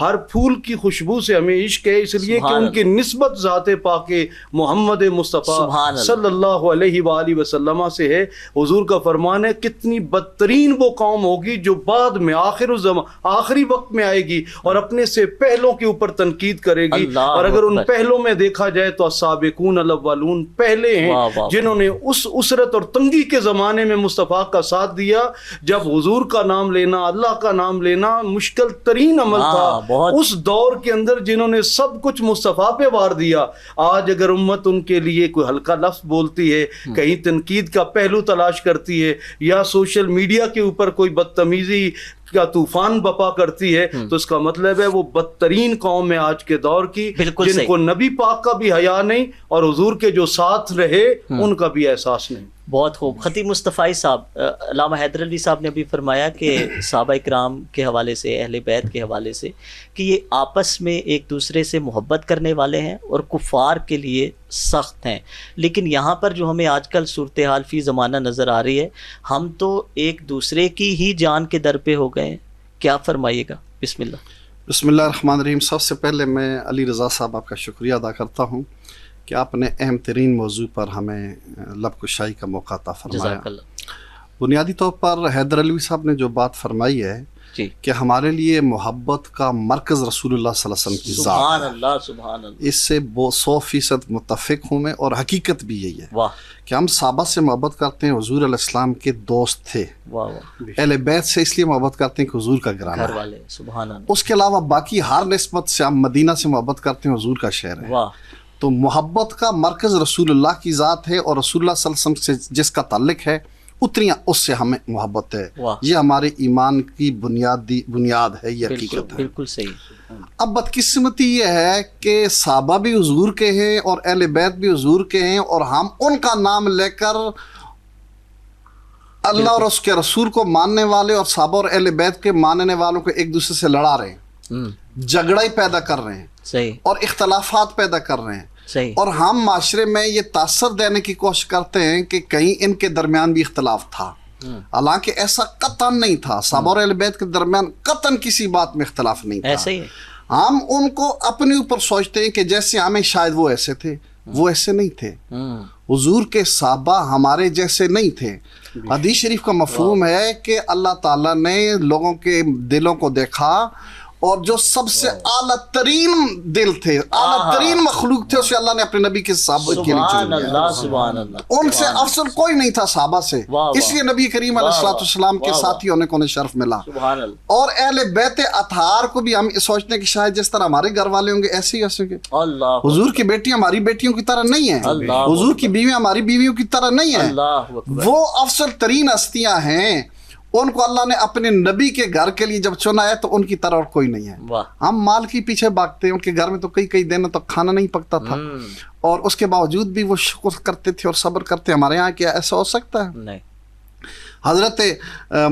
ہر پھول کی خوشبو سے ہمیں عشق ہے، اس لیے کہ ان کی نسبت ذات پاک محمد مصطفیٰ صلی اللہ علیہ وآلہ وسلم سے ہے۔ حضور کا فرمان ہے کتنی بدترین وہ قوم ہوگی جو بعد میں آخری وقت میں آئے گی اور اپنے سے پہلوں کے اوپر تنقید کرے گی، اور اگر ان پہلوں میں دیکھا جائے تو السابقون الاولون پہلے ہیں جنہوں نے اس اسرت اور تنگی کے زمانے میں مصطفیٰ کا ساتھ دیا، جب حضور کا نام لینا، اللہ کا نام لینا مشکل ترین عمل تھا، اس دور کے اندر جنہوں نے سب کچھ مصطفیٰ پہ وار دیا۔ آج اگر امت ان کے لیے کوئی ہلکا لفظ بولتی ہے، کہیں تنقید کا پہلو تلاش کرتی ہے، یا سوشل میڈیا کے اوپر کوئی بدتمیزی کا طوفان بپا کرتی ہے، تو اس کا مطلب ہے وہ بدترین قوم ہے آج کے دور کی، جن کو نبی پاک کا بھی حیا نہیں اور حضور کے جو ساتھ رہے ان کا بھی احساس نہیں۔ بہت خوب۔ خطیب مصطفی صاحب، علامہ حیدر علی صاحب نے ابھی فرمایا کہ صحابہ کرام کے حوالے سے، اہل بیت کے حوالے سے، کہ یہ آپس میں ایک دوسرے سے محبت کرنے والے ہیں اور کفار کے لیے سخت ہیں، لیکن یہاں پر جو ہمیں آج کل صورتحال فی زمانہ نظر آ رہی ہے، ہم تو ایک دوسرے کی ہی جان کے در پہ ہو گئے ہیں، کیا فرمائیے گا؟ بسم اللہ۔ بسم اللہ الرحمن الرحیم۔ سب سے پہلے میں علی رضا صاحب آپ کا شکریہ ادا کرتا ہوں کہ آپ نے اہم ترین موضوع پر ہمیں لب کشائی کا موقع عطا فرمایا۔ بنیادی طور پر حیدر علی صاحب نے جو بات فرمائی ہے کہ ہمارے لیے محبت کا مرکز رسول اللہ صلی اللہ علیہ وسلم کی ذات ہے، سبحان اللہ سبحان اللہ، اس سے 100% متفق ہوں میں، اور حقیقت بھی یہی ہے کہ ہم صحابہ سے محبت کرتے ہیں، حضور علیہ السلام کے دوست تھے، اہل بیت سے اس لیے محبت کرتے ہیں کہ حضور کا گھرانہ ہے، سبحان اللہ، اس کے علاوہ باقی ہر نسبت سے ہم مدینہ سے محبت کرتے ہیں، حضور کا شہر ہے، تو محبت کا مرکز رسول اللہ کی ذات ہے، اور رسول اللہ صلی اللہ علیہ وسلم سے جس کا تعلق ہے اتنی اس سے ہمیں محبت ہے، یہ ہمارے ایمان کی بنیاد ہے، یہ حقیقت ہے۔ بالکل صحیح۔ اب بدقسمتی یہ ہے کہ صحابہ بھی حضور کے ہیں اور اہل بیت بھی حضور کے ہیں، اور ہم ان کا نام لے کر اللہ اور اس کے رسول کو ماننے والے اور صحابہ اور اہل بیت کے ماننے والوں کو ایک دوسرے سے لڑا رہے ہیں، جھگڑا ہی پیدا کر رہے ہیں اور اختلافات پیدا کر رہے ہیں، اور ہم معاشرے میں یہ تاثر دینے کی کوشش کرتے ہیں کہ کہیں ان کے درمیان بھی اختلاف تھا، حالانکہ ایسا قطعاً نہیں تھا، صحابہ اور اہل بیت کے درمیان قطعاً کسی بات میں اختلاف نہیں تھا۔ ہم ان کو اپنے اوپر سوچتے ہیں کہ جیسے ہمیں شاید وہ ایسے تھے، وہ ایسے نہیں تھے، حضور کے صحابہ ہمارے جیسے نہیں تھے۔ حدیث شریف کا مفہوم ہے کہ اللہ تعالیٰ نے لوگوں کے دلوں کو دیکھا، اور جو سب سے اعلیٰ ترین دل تھے، اعلیٰ ترین مخلوق تھے، اسے اللہ نے اپنے نبی کے صحابہ کے لیے چن لیا۔ ان سے افضل کوئی نہیں تھا صحابہ سے، اس لیے نبی کریم علیہ السلام کے ساتھی ہونے کو انہیں شرف ملا۔ اور اہل بیت اطہار کو بھی ہم سوچتے ہیں کہ شاید جس طرح ہمارے گھر والے ہوں گے ایسے ہی ہوں گے۔ حضور کی بیٹیاں ہماری بیٹیوں کی طرح نہیں ہیں، حضور کی بیویاں ہماری بیویوں کی طرح نہیں ہیں، وہ افضل ترین ہستیاں ہیں، ان کو اللہ نے اپنے نبی کے گھر کے لیے جب چنا ہے تو ان کی طرح اور کوئی نہیں ہے۔ ہم مال کے پیچھے بھاگتے ہیں، ان کے گھر میں تو کئی دنوں تک کھانا نہیں پکتا تھا، اور اس کے باوجود بھی وہ شکر کرتے تھے اور صبر کرتے۔ ہمارے یہاں کیا ایسا ہو سکتا ہے؟ نہیں۔ حضرت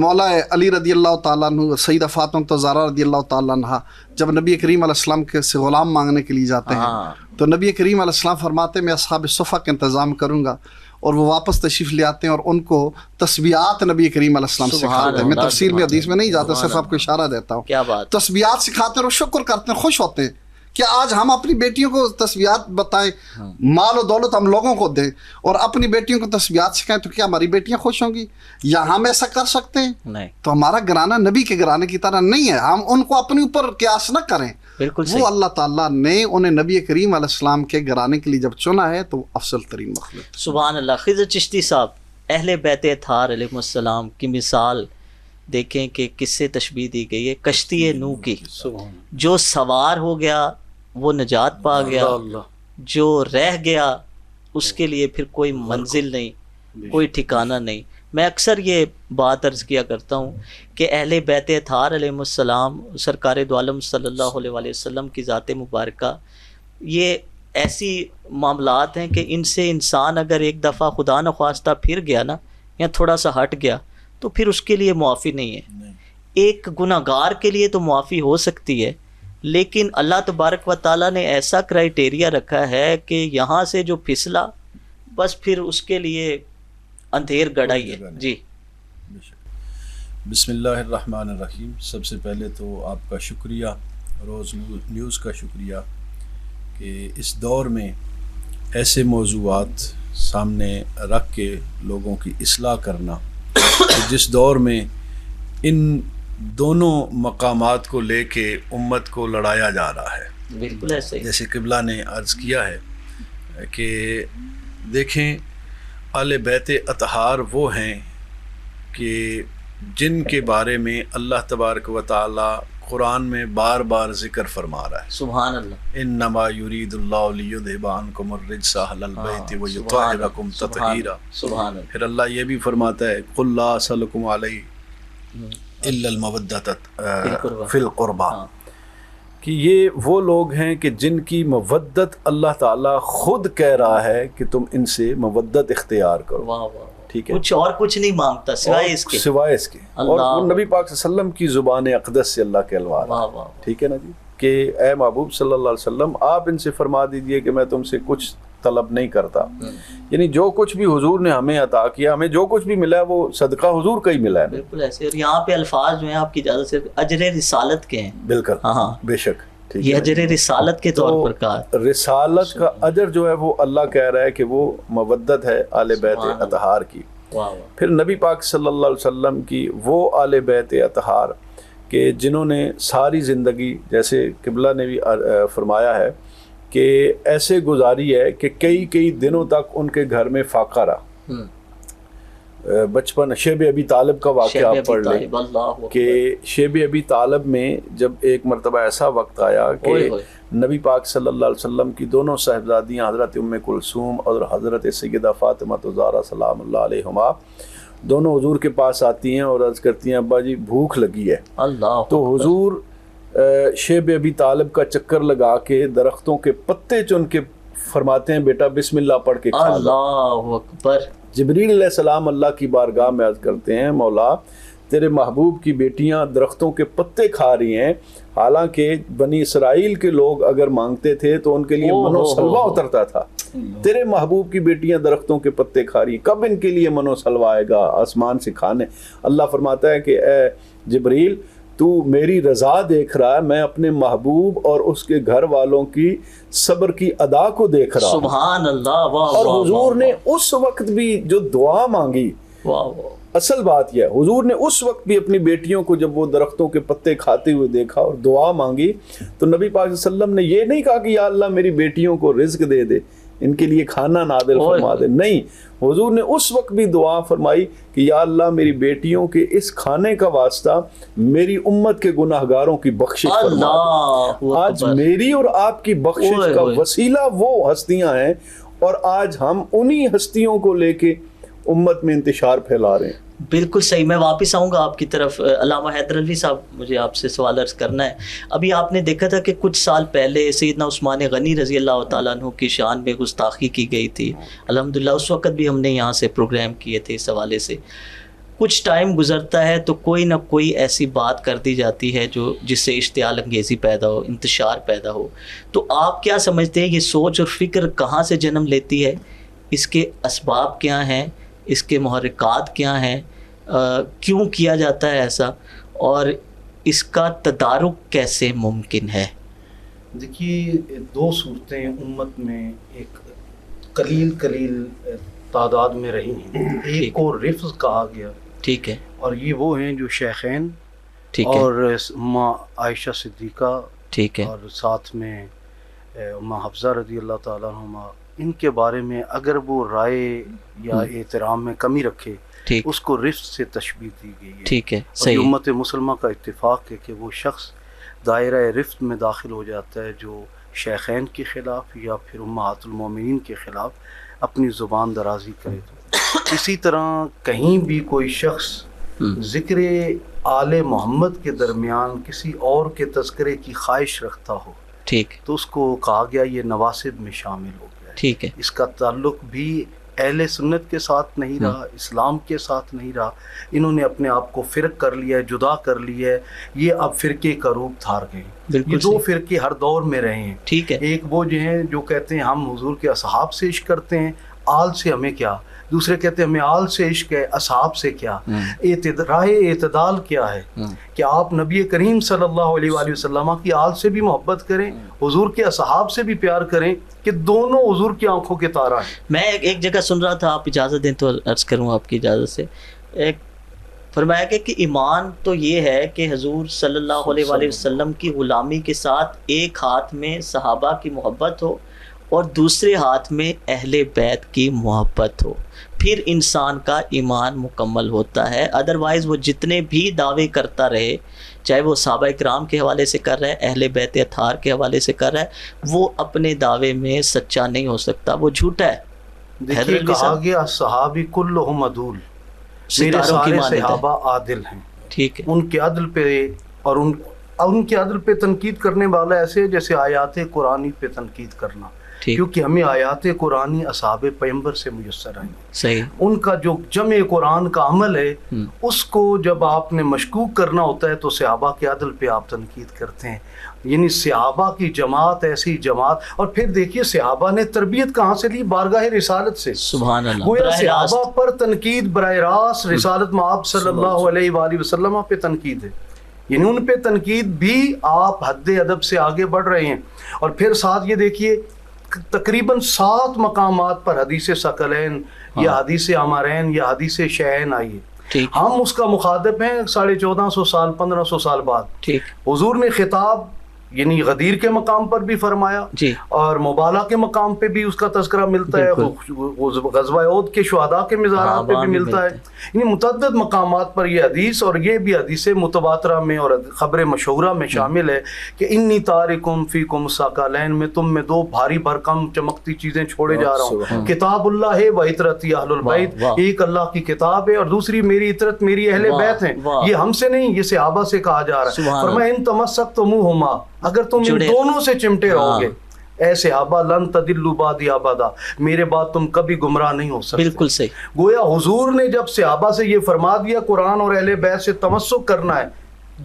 مولا علی رضی اللہ تعالیٰ عنہ، سیدہ فاطمہ زہرا رضی اللہ تعالیٰ عنہ جب نبی کریم علیہ السلام کے سے غلام مانگنے کے لیے جاتے ہیں تو نبی کریم علیہ السلام فرماتے ہیں میں اصحاب صفہ کا انتظام کروں گا، اور وہ واپس تشریف لے آتے ہیں اور ان کو تسبیحات نبی کریم علیہ السلام سکھاتے ہیں۔ میں تفصیل میں حدیث میں نہیں جاتا، صرف آپ کو اشارہ دیتا ہوں۔ تسبیحات سکھاتے ہیں اور شکر کرتے ہیں، خوش ہوتے ہیں کہ آج ہم اپنی بیٹیوں کو تسبیحات بتائیں، مال و دولت ہم لوگوں کو دیں اور اپنی بیٹیوں کو تسبیحات سکھائیں، تو کیا ہماری بیٹیاں خوش ہوں گی؟ یا ہم ایسا کر سکتے ہیں؟ نہیں۔ تو ہمارا گھرانہ نبی کے گھرانے کی طرح نہیں ہے، ہم ان کو اپنے اوپر قیاس نہ کریں۔ وہ اللہ تعالیٰ نے انہیں نبی کریم علیہ السلام کے گھرانے کے لیے جب چنا ہے تو افضل ترین مخلوق۔ سبحان اللہ۔ خضر چشتی صاحب، اہل بیت اطہار علیہ السلام کی مثال دیکھیں کہ کس سے تشبیہ دی گئی ہے، کشتی نوح کی، جو سوار ہو گیا وہ نجات پا گیا، جو رہ گیا اس کے لیے پھر کوئی منزل نہیں، کوئی ٹھکانہ نہیں۔ میں اکثر یہ بات عرض کیا کرتا ہوں کہ اہل بیت اطہار علیہ السلام، سرکار دو عالم صلی اللہ علیہ وسلم کی ذات مبارکہ، یہ ایسی معاملات ہیں کہ ان سے انسان اگر ایک دفعہ خدا نخواستہ پھر گیا نا، یا تھوڑا سا ہٹ گیا، تو پھر اس کے لیے معافی نہیں ہے۔ ایک گناہ گار کے لیے تو معافی ہو سکتی ہے، لیکن اللہ تبارک و تعالیٰ نے ایسا کرائٹیریا رکھا ہے کہ یہاں سے جو پھسلا بس پھر اس کے لیے اندھیر گڑا ہی ہے۔ جی بسم اللہ الرحمن الرحیم. سب سے پہلے تو آپ کا شکریہ، روز نیوز کا شکریہ کہ اس دور میں ایسے موضوعات سامنے رکھ کے لوگوں کی اصلاح کرنا، جس دور میں ان دونوں مقامات کو لے کے امت کو لڑایا جا رہا ہے. بالکل ایسے ہی جیسے قبلہ نے عرض کیا ہے کہ دیکھیں اہل بیت اطہار وہ ہیں کہ جن کے بارے میں اللہ تبارک و تعالی قرآن میں بار بار ذکر فرما رہا ہے. سبحان اللہ. انما یرید اللہ لیذھب عنکم الرجس اہل البیت ویطہرکم تطہیرا. سبحان اللہ. پھر اللہ یہ بھی فرماتا ہے قل لا اسألکم علیہ الا المودۃ فی القربى، کہ یہ وہ لوگ ہیں کہ جن کی مودت اللہ تعالیٰ خود کہہ رہا ہے کہ تم ان سے مودت اختیار کرو. واہ واہ. ٹھیک ہے، کچھ اور کچھ نہیں مانگتا سوائے اس کے، سوائے اس کے. اور وہ نبی پاک صلی اللہ علیہ وسلم کی زبان اقدس سے اللہ کے الوار. واہ واہ. ٹھیک ہے نا جی، کہ اے محبوب صلی اللہ علیہ وسلم آپ ان سے فرما دیجئے کہ میں تم سے کچھ طلب نہیں کرتا. یعنی جو کچھ بھی حضور نے ہمیں عطا کیا، ہمیں جو کچھ بھی ملا ہے وہ صدقہ حضور کا ہی ملا ہے. بالکل ایسے. اور یہاں پہ الفاظ جو ہیں آپ کی اجازت سے اجر رسالت کے ہیں. بالکل. ہاں بے شک. یہ اجر رسالت کے طور پر کہا. رسالت کا اجر جو ہے وہ اللہ کہہ رہا ہے کہ وہ مودت ہے اہل بیت اطہار کی. پھر نبی پاک صلی اللہ علیہ وسلم کی وہ اہل بیت اطہار کہ جنہوں نے ساری زندگی، جیسے قبلہ نے بھی فرمایا ہے کہ ایسے گزاری ہے کہ کئی دنوں تک ان کے گھر میں فاقہ رہا. بچپن شیب ابی طالب کا واقعہ آپ پڑھ لیں کہ شیب ابی طالب میں جب ایک مرتبہ ایسا وقت آیا کہ نبی پاک صلی اللہ علیہ وسلم کی دونوں صاحبزادیاں حضرت ام کلثوم اور حضرت سیدہ فاطمہ الزہرا سلام اللہ علیہما دونوں حضور کے پاس آتی ہیں اور عرض کرتی ہیں ابا جی بھوک لگی ہے. تو حضور شیب ابی طالب کا چکر لگا کے درختوں کے پتے چن کے فرماتے ہیں بیٹا بسم اللہ پڑھ کے کھا. اللہ اکبر. جبریل علیہ السلام اللہ کی بارگاہ میں عرض کرتے ہیں مولا تیرے محبوب کی بیٹیاں درختوں کے پتے کھا رہی ہیں، حالانکہ بنی اسرائیل کے لوگ اگر مانگتے تھے تو ان کے لیے منو سلوا اترتا تھا. تیرے محبوب کی بیٹیاں درختوں کے پتے کھا رہی ہیں، کب ان کے لیے منو سلوا آئے گا آسمان سے کھانے؟ اللہ فرماتا ہے کہ اے جبریل تو میری رضا دیکھ رہا ہے، میں اپنے محبوب اور اس کے گھر والوں کی صبر کی ادا کو دیکھ رہا ہوں. سبحان اللہ. واہ. اور حضور نے اس وقت بھی جو دعا مانگی، اصل بات یہ ہے حضور نے اس وقت بھی اپنی بیٹیوں کو جب وہ درختوں کے پتے کھاتے ہوئے دیکھا اور دعا مانگی تو نبی پاک صلی اللہ علیہ وسلم نے یہ نہیں کہا کہ یا اللہ میری بیٹیوں کو رزق دے دے، ان کے لیے کھانا نادل فرما دے. نہیں، حضور نے اس وقت بھی دعا فرمائی کہ یا اللہ میری بیٹیوں کے اس کھانے کا واسطہ میری امت کے گناہگاروں کی بخشش فرما دے. آج میری اور آپ کی بخشش کا وسیلہ وہ ہستیاں ہیں اور آج ہم انہی ہستیوں کو لے کے امت میں انتشار پھیلا رہے ہیں. بالکل صحیح. میں واپس آؤں گا آپ کی طرف. علامہ حیدر علوی صاحب مجھے آپ سے سوال عرض کرنا ہے. ابھی آپ نے دیکھا تھا کہ کچھ سال پہلے سیدنا عثمان غنی رضی اللہ تعالیٰ عنہ کی شان میں گستاخی کی گئی تھی. الحمدللہ اس وقت بھی ہم نے یہاں سے پروگرام کیے تھے اس حوالے سے. کچھ ٹائم گزرتا ہے تو کوئی نہ کوئی ایسی بات کر دی جاتی ہے جس سے اشتعال انگیزی پیدا ہو، انتشار پیدا ہو. تو آپ کیا سمجھتے ہیں یہ سوچ اور فکر کہاں سے جنم لیتی ہے؟ اس کے اسباب کیا ہیں؟ اس کے محرکات کیا ہیں؟ کیوں کیا جاتا ہے ایسا؟ اور اس کا تدارک کیسے ممکن ہے؟ دیکھیے دو صورتیں امت میں ایک قلیل تعداد میں رہی ہیں. ایک کو رفض کہا گیا. ٹھیک ہے. اور یہ وہ ہیں جو شیخین اور ماں عائشہ صدیقہ، ٹھیک ہے، اور ساتھ میں ماں حفصہ رضی اللہ تعالیٰ عنہما، ان کے بارے میں اگر وہ رائے یا احترام میں کمی رکھے اس کو رفض سے تشبیہ دی گئی ہے. ٹھیک ہے. اور امت مسلمہ کا اتفاق ہے کہ وہ شخص دائرہ رفض میں داخل ہو جاتا ہے جو شیخین کے خلاف یا پھر امہات المومنین کے خلاف اپنی زبان درازی کرے. تو اسی طرح کہیں بھی کوئی شخص ذکر آل محمد کے درمیان کسی اور کے تذکرے کی خواہش رکھتا ہو، ٹھیک، تو اس کو کہا گیا یہ نواسب میں شامل ہو گیا. ٹھیک ہے. اس کا تعلق بھی اہل سنت کے ساتھ نہیں رہا، اسلام کے ساتھ نہیں رہا. انہوں نے اپنے آپ کو فرق کر لیا ہے، جدا کر لیا ہے. یہ اب فرقے کا روپ دھار گئے. یہ دو فرقے ہر دور میں رہے ہیں. ٹھیک ہے. ایک وہ جو ہیں جو کہتے ہیں ہم حضور کے اصحاب سے عشق کرتے ہیں، آل سے ہمیں کیا, دوسرے کہتے ہیں ہمیں آل سے عشق ہے, اصحاب سے کیا, راہ اعتدال کیا ہے کہ آپ نبی کریم صلی اللہ علیہ وآلہ وسلم کی آل سے بھی محبت کریں, حضور کے اصحاب سے بھی پیار کریں, کہ دونوں حضور کی آنکھوں کے تارا ہیں. میں ایک جگہ سن رہا تھا, آپ اجازت دیں تو عرض کروں آپ کی اجازت سے, ایک فرمایا گیا کہ ایمان تو یہ ہے کہ حضور صلی اللہ علیہ وآلہ وسلم کی غلامی کے ساتھ ایک ہاتھ میں صحابہ کی محبت ہو اور دوسرے ہاتھ میں اہل بیت کی محبت ہو, پھر انسان کا ایمان مکمل ہوتا ہے. ادروائز وہ جتنے بھی دعوے کرتا رہے, چاہے وہ صحابہ کرام کے حوالے سے کر رہا ہے, اہل بیت اطہار کے حوالے سے کر رہا ہے, وہ اپنے دعوے میں سچا نہیں ہو سکتا, وہ جھوٹا ہے. دیکھیے کہا گیا صحابی کلہم عدول, میرے سارے صحابہ عادل ہیں. ٹھیک ہے, ان کے عدل پہ اور ان کے عدل پہ تنقید کرنے والا ایسے جیسے آیات قرآنی پہ تنقید کرنا, کیونکہ ہمیں آیات قرآنی اصحاب پیغمبر سے میسر آئیں. صحیح. ان کا جو جمع قرآن کا عمل ہے, اس کو جب آپ نے مشکوک کرنا ہوتا ہے تو صحابہ کے عدل پہ آپ تنقید کرتے ہیں. یعنی صحابہ کی جماعت ایسی جماعت, اور پھر دیکھیے صحابہ نے تربیت کہاں سے لی؟ بارگاہ رسالت سے. سبحان اللہ. گویا صحابہ پر تنقید براہ راست رسالت مآب صلی اللہ علیہ وآلہ وسلم پہ تنقید ہے. یعنی ان پہ تنقید بھی آپ حد ادب سے آگے بڑھ رہے ہیں. اور پھر ساتھ یہ دیکھیے تقریباً 7 مقامات پر حدیث ثقلین یا حدیث امرین یا حدیث شیعین آئی ہے. ہم اس کا مخاطب ہیں 1450 سال 1500 سال بعد. حضور نے خطاب یعنی غدیر کے مقام پر بھی فرمایا, اور مبالہ کے مقام پہ بھی اس کا تذکرہ ملتا ہے, غزوہ احد کے شہداء کے مزارات پہ بھی ملتا ہے. یعنی متعدد مقامات پر یہ حدیث, اور یہ بھی حدیث متواترہ میں اور خبر مشہورہ میں شامل ہے کہ انی تارکم فیکم ثقلین, میں تم میں 2 بھاری بھرکم چمکتی چیزیں چھوڑے جا رہا ہوں, کتاب اللہ ہے و عطرتی اہل البیت, ایک اللہ کی کتاب ہے اور دوسری میری عطرت میری اہل بیت ہیں. یہ ہم سے نہیں, یہ صحابہ سے کہا جا رہا ہے. فرمایا ان تمسکتموہما, اگر تم ان دونوں سے چمٹے رہو گے اے صحابہ, لن تضلوا بعدی ابدا, میرے بعد تم کبھی گمراہ نہیں ہو سکتے. بالکل صحیح. گویا حضور نے جب صحابہ سے یہ فرما دیا قرآن اور اہل بیت سے تمسک کرنا ہے,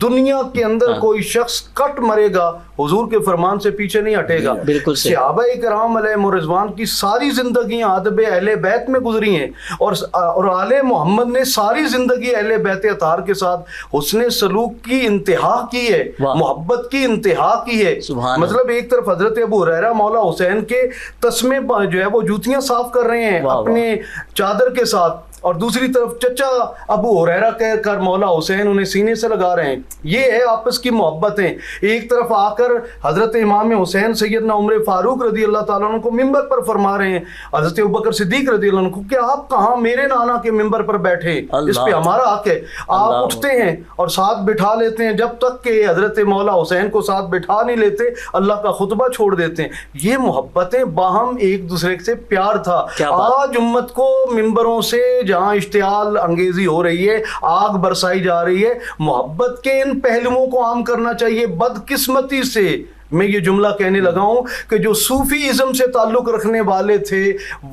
دنیا کے اندر کوئی شخص کٹ مرے گا حضور کے فرمان سے پیچھے نہیں ہٹے گا. بالکل صحابہ کرام علیہم رضوان کی ساری زندگیاں ادب اہل بیت میں گزری ہیں, اور آل محمد نے ساری زندگی اہل بیت اطہار کے ساتھ حسن سلوک کی انتہا کی ہے, محبت کی انتہا کی ہے. مطلب ایک طرف حضرت ابو ہریرہ مولا حسین کے تسمے جو ہے وہ جوتیاں صاف کر رہے ہیں اپنے چادر کے ساتھ, اور دوسری طرف چچا ابو ہریرہ کہہ کر مولا حسین انہیں سینے سے لگا رہے ہیں. یہ ہے آپس کی محبتیں. ایک طرف آ کر حضرت امام حسین سیدنا عمر فاروق رضی اللہ تعالیٰ عنہ کو ممبر پر فرما رہے ہیں, حضرت ابوبکر صدیق رضی اللہ عنہ کو, کہ آپ کہاں میرے نانا کے ممبر پر بیٹھے, اس پہ ہمارا حق ہے. آپ اٹھتے ہیں اور ساتھ بٹھا لیتے ہیں, جب تک کہ حضرت مولا حسین کو ساتھ بٹھا نہیں لیتے اللہ کا خطبہ چھوڑ دیتے ہیں. یہ محبتیں باہم ایک دوسرے سے پیار تھا. آج امت کو ممبروں سے جہاں اشتعال انگیزی ہو رہی ہے, آگ برسائی جا رہی ہے, محبت کے ان پہلوؤں کو عام کرنا چاہیے. بدقسمتی سے میں یہ جملہ کہنے لگا ہوں کہ جو صوفی ازم سے تعلق رکھنے والے تھے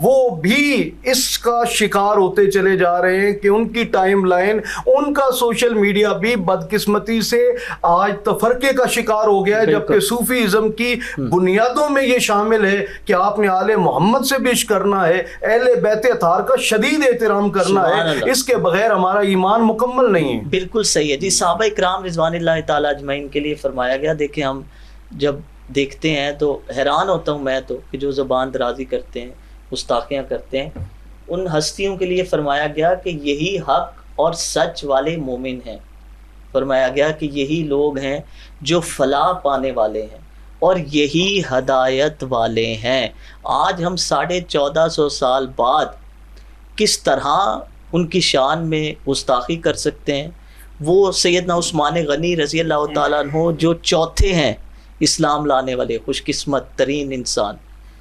وہ بھی اس کا شکار ہوتے چلے جا رہے ہیں کہ ان کی ٹائم لائن, ان کا سوشل میڈیا بھی بدقسمتی سے آج تفرقے کا شکار ہو گیا ہے. جبکہ صوفی ازم کی بنیادوں میں یہ شامل ہے کہ آپ نے آل محمد سے بھی عشق کرنا ہے, اہل بیت اطہار کا شدید احترام کرنا ہے, اس کے بغیر ہمارا ایمان مکمل نہیں ہے. بالکل صحیح ہے جی. صحابہ کرام رضوان اللہ تعالیٰ اجمعین کے لیے فرمایا گیا. دیکھیں ہم جب دیکھتے ہیں تو حیران ہوتا ہوں میں تو کہ جو زبان درازی کرتے ہیں, گستاخیاں کرتے ہیں, ان ہستیوں کے لیے فرمایا گیا کہ یہی حق اور سچ والے مومن ہیں. فرمایا گیا کہ یہی لوگ ہیں جو فلاح پانے والے ہیں اور یہی ہدایت والے ہیں. آج ہم 1450 سال بعد کس طرح ان کی شان میں گستاخی کر سکتے ہیں. وہ سیدنا عثمان غنی رضی اللہ تعالیٰ عنہ جو چوتھے ہیں اسلام لانے والے, خوش قسمت ترین انسان,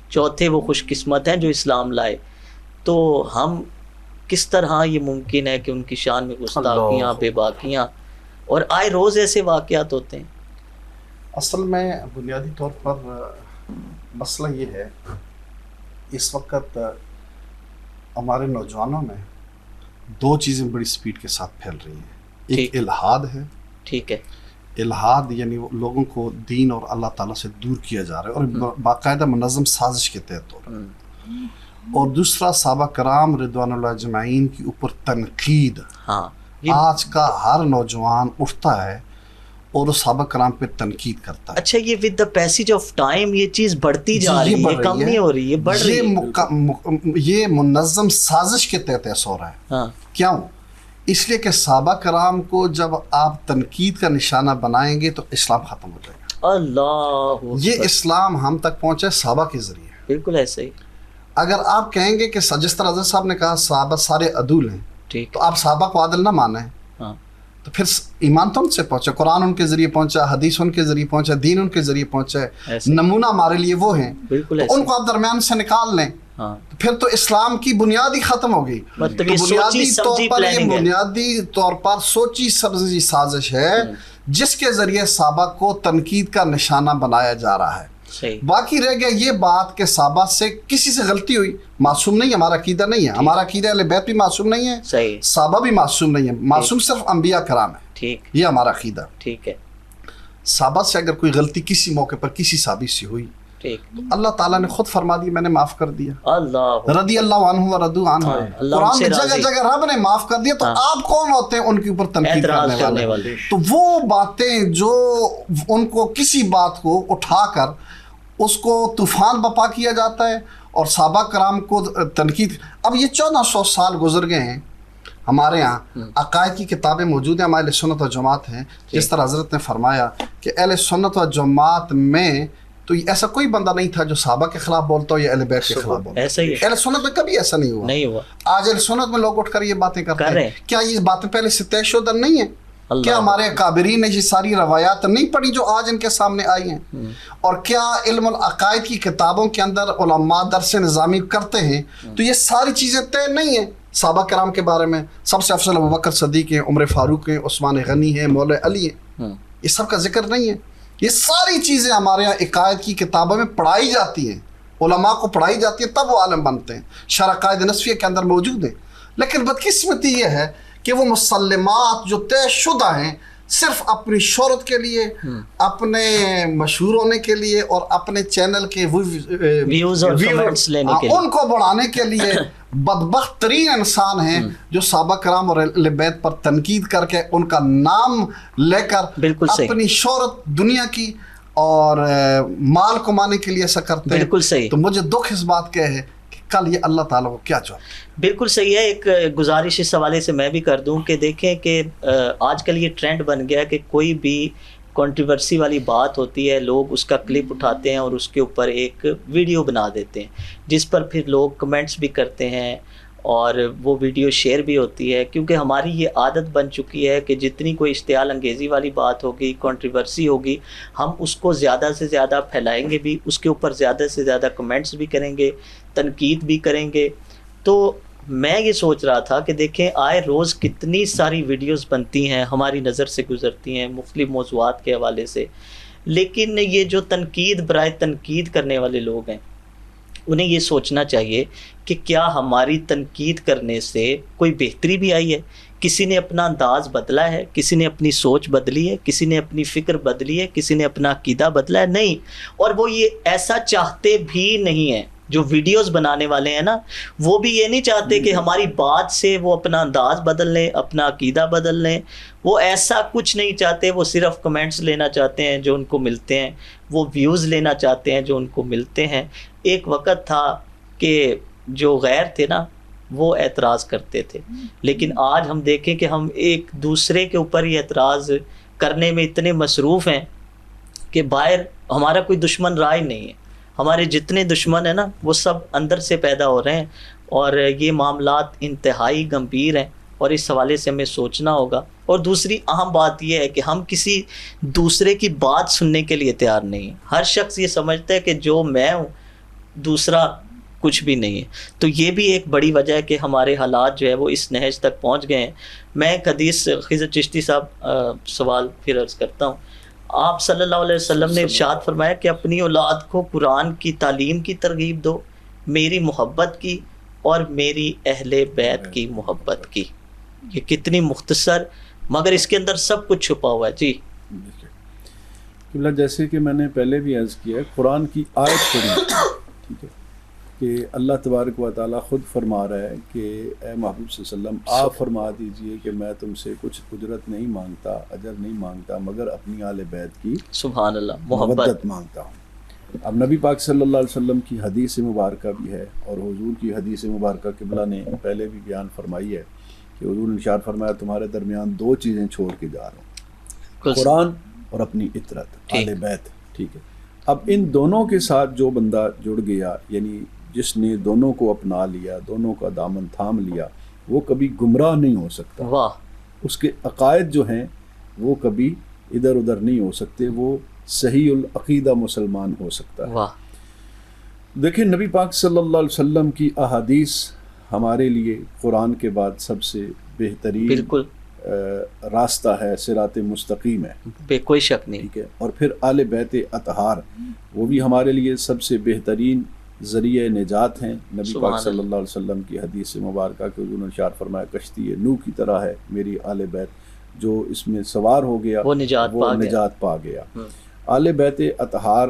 چوتھے وہ خوش قسمت ہیں جو اسلام لائے. تو ہم کس طرح یہ ممکن ہے کہ ان کی شان میں گستاخیاں, بے باکیاں, اور آئے روز ایسے واقعات ہوتے ہیں. اصل میں بنیادی طور پر مسئلہ یہ ہے, اس وقت ہمارے نوجوانوں میں 2 چیزیں بڑی سپیڈ کے ساتھ پھیل رہی ہیں. ایک الحاد ہے. ٹھیک ہے. الحاد یعنی لوگوں کو دین اور اللہ تعالیٰ سے دور کیا جا رہا ہے, اور باقاعدہ منظم سازش کے تحت ہو رہا ہے. اور دوسرا صحابہ کرام رضوان اللہ اجمعین کے اوپر تنقید. آج کا ہر نوجوان اٹھتا ہے اور اس صحابہ کرام پہ تنقید کرتا ہے. اچھا یہ with the passage of time یہ چیز بڑھتی جا رہی ہے, کم نہیں ہو رہی ہے, بڑھ رہی ہے. یہ منظم سازش کے تحت ایسا ہو رہا ہے. کیوں؟ اس لیے کہ صحابہ کرام کو جب آپ تنقید کا نشانہ بنائیں گے تو اسلام ختم ہو جائے گا. اللہ, یہ اسلام ہم تک پہنچے صحابہ کے ذریعے. بالکل ایسے ہی. اگر آپ کہیں گے کہ جس طرح حضرت صاحب نے کہا صحابہ سارے عدول ہیں, تو آپ صحابہ کو عادل نہ مانیں, تو پھر ایمان تو ان سے پہنچا, قرآن ان کے ذریعے پہنچا, حدیث ان کے ذریعے پہنچا, دین ان کے ذریعے پہنچا ہے, نمونہ ہمارے لیے وہ ہیں, تو ان کو آپ درمیان سے نکال لیں, پھر تو اسلام کی بنیاد ہی ختم ہو گئی. بنیادی طور پر سوچی سمجھی سازش ہے جس کے ذریعے صحابہ کو تنقید کا نشانہ بنایا جا رہا ہے. باقی رہ گیا یہ بات کہ صحابہ سے کسی سے غلطی ہوئی, معصوم نہیں, ہمارا عقیدہ نہیں ہے, ہمارا عقیدہ اہل بیت بھی معصوم نہیں ہے, صحابہ بھی معصوم نہیں ہے, معصوم صرف انبیاء کرام ہے. یہ ہمارا عقیدہ. ٹھیک ہے. صحابہ سے اگر کوئی غلطی کسی موقع پر کسی صحابی سے ہوئی تو اللہ تعالیٰ نے خود فرما دی میں نے معاف کر دیا. رضی اللہ عنہ و رضوا عنہ. قرآن میں جگہ جگہ رب نے معاف کر دیا, تو آپ کون ہوتے ہیں ان کے اوپر تنقید کرنے والے؟ تو وہ باتیں جو ان کو کسی بات کو اٹھا کر اس کو طوفان بپا کیا جاتا ہے اور صحابہ کرام کو تنقید. اب یہ 1400 سال گزر گئے ہیں, ہمارے یہاں عقائد کی کتابیں موجود ہیں, ہمارے اہل سنت و جماعت ہیں. جس طرح حضرت نے فرمایا کہ اہل سنت و جماعت میں تو ایسا کوئی بندہ نہیں تھا جو صحابہ کے خلاف بولتا ہو یا اہل بیت کے خلاف بولتا. اہل سنت میں کبھی ایسا نہیں ہوا. آج اہل سنت میں لوگ اٹھ کر یہ باتیں کرتے ہیں. کیا یہ باتیں پہلے سے طے شدہ نہیں ہیں؟ کیا ہمارے اکابرین نے یہ ساری روایات نہیں پڑھی جو آج ان کے سامنے آئی ہیں؟ اور کیا علم العقائد کی کتابوں کے اندر علماء درس نظامی کرتے ہیں تو یہ ساری چیزیں طے نہیں ہیں صحابہ کرام کے بارے میں؟ سب سے افضل ابوبکر صدیق ہیں, عمر فاروق ہیں, عثمان غنی ہیں, مولا علی ہیں, یہ سب کا ذکر نہیں ہے. یہ ساری چیزیں ہمارے یہاں عقائد کی کتابوں میں پڑھائی جاتی ہیں, علماء کو پڑھائی جاتی ہیں, تب وہ عالم بنتے ہیں. شرح قائد نصفیہ کے اندر موجود ہیں. لیکن بدقسمتی یہ ہے کہ وہ مسلمات جو طے شدہ ہیں صرف اپنی شہرت کے لیے, اپنے مشہور ہونے کے لیے اور اپنے چینل کے ویوز اور کمنٹس لینے کے لیے, ان کو بڑھانے کے لیے بدبخت ترین انسان ہیں جو صحابہ کرام اور اہل بیت پر تنقید کر کے ان کا نام لے کر اپنی شہرت دنیا کی اور مال کمانے کے لیے ایسا کرتے ہیں. بالکل صحیح. تو مجھے دکھ اس بات کا ہے کہ کل یہ اللہ تعالیٰ کو کیا چاہتا ہے. بالکل صحیح ہے. ایک گزارش اس حوالے سے میں بھی کر دوں کہ دیکھیں کہ آج کل یہ ٹرینڈ بن گیا کہ کوئی بھی کنٹروورسی والی بات ہوتی ہے, لوگ اس کا کلپ اٹھاتے ہیں اور اس کے اوپر ایک ویڈیو بنا دیتے ہیں جس پر پھر لوگ کمنٹس بھی کرتے ہیں اور وہ ویڈیو شیئر بھی ہوتی ہے. کیونکہ ہماری یہ عادت بن چکی ہے کہ جتنی کوئی اشتعال انگیزی والی بات ہوگی, کنٹروورسی ہوگی, ہم اس کو زیادہ سے زیادہ پھیلائیں گے بھی, اس کے اوپر زیادہ سے زیادہ کمنٹس بھی کریں گے, تنقید بھی کریں گے. تو میں یہ سوچ رہا تھا کہ دیکھیں آئے روز کتنی ساری ویڈیوز بنتی ہیں, ہماری نظر سے گزرتی ہیں مختلف موضوعات کے حوالے سے, لیکن یہ جو تنقید برائے تنقید کرنے والے لوگ ہیں انہیں یہ سوچنا چاہیے کہ کیا ہماری تنقید کرنے سے کوئی بہتری بھی آئی ہے؟ کسی نے اپنا انداز بدلا ہے, کسی نے اپنی سوچ بدلی ہے, کسی نے اپنی فکر بدلی ہے, کسی نے اپنا عقیدہ بدلا ہے؟ نہیں. اور وہ یہ ایسا چاہتے بھی نہیں ہیں. جو ویڈیوز بنانے والے ہیں نا, وہ بھی یہ نہیں چاہتے کہ ہماری بات سے وہ اپنا انداز بدل لیں, اپنا عقیدہ بدل لیں. وہ ایسا کچھ نہیں چاہتے. وہ صرف کمنٹس لینا چاہتے ہیں جو ان کو ملتے ہیں, وہ ویوز لینا چاہتے ہیں جو ان کو ملتے ہیں. ایک وقت تھا کہ جو غیر تھے نا وہ اعتراض کرتے تھے, لیکن آج ہم دیکھیں کہ ہم ایک دوسرے کے اوپر ہی اعتراض کرنے میں اتنے مصروف ہیں کہ باہر ہمارا کوئی دشمن رہا ہی نہیں ہے. ہمارے جتنے دشمن ہیں نا وہ سب اندر سے پیدا ہو رہے ہیں, اور یہ معاملات انتہائی گمبھیر ہیں اور اس حوالے سے ہمیں سوچنا ہوگا. اور دوسری اہم بات یہ ہے کہ ہم کسی دوسرے کی بات سننے کے لیے تیار نہیں ہیں. ہر شخص یہ سمجھتا ہے کہ جو میں ہوں دوسرا کچھ بھی نہیں ہے. تو یہ بھی ایک بڑی وجہ ہے کہ ہمارے حالات جو ہے وہ اس نہج تک پہنچ گئے ہیں. میں ایک حدیث خضر چشتی صاحب سوال پھر عرض کرتا ہوں. آپ صلی اللہ علیہ وسلم نے ارشاد فرمایا کہ اپنی اولاد کو قرآن کی تعلیم کی ترغیب دو, میری محبت کی اور میری اہل بیت کی محبت کی. یہ کتنی مختصر مگر اس کے اندر سب کچھ چھپا ہوا ہے. جی جیسے کہ میں نے پہلے بھی عرض کیا ہے, قرآن کی آیت پڑھی, ٹھیک ہے, کہ اللہ تبارک و تعالیٰ خود فرما رہا ہے کہ اے محبوب صلی اللہ علیہ وسلم آپ فرما دیجئے کہ میں تم سے کچھ اجرت نہیں مانگتا، اجر نہیں مانگتا، مگر اپنی آل بیت کی سبحان اللہ محبت مانگتا ہوں۔ اب نبی پاک صلی اللہ علیہ وسلم کی حدیث مبارکہ بھی ہے، اور حضور کی حدیث مبارکہ قبلہ نے پہلے بھی بیان فرمائی ہے کہ حضور نے ارشاد فرمایا تمہارے درمیان دو چیزیں چھوڑ کے جا رہا ہوں، قرآن اور اپنی اطرت، آل بیت، ٹھیک ہے۔ اب ان دونوں کے ساتھ جو بندہ جڑ گیا، یعنی جس نے دونوں کو اپنا لیا، دونوں کا دامن تھام لیا، وہ کبھی گمراہ نہیں ہو سکتا۔ واہ، اس کے عقائد جو ہیں وہ کبھی ادھر ادھر نہیں ہو سکتے، وہ صحیح العقیدہ مسلمان ہو سکتا ہے۔ واہ، دیکھیں نبی پاک صلی اللہ علیہ وسلم کی احادیث ہمارے لیے قرآن کے بعد سب سے بہترین بالکل راستہ ہے، صراط مستقیم ہے، بے کوئی شک نہیں، ٹھیک ہے۔ اور پھر آل بیت اطہار وہ بھی ہمارے لیے سب سے بہترین ذریعہ نجات ہیں۔ نبی پاک صلی اللہ علیہ وسلم کی حدیث مبارکہ کہ حضور نے ارشاد فرمایا کشتی نوح کی طرح ہے میری آل بیت، جو اس میں سوار ہو گیا وہ نجات پا گیا۔ آل بیت اطہار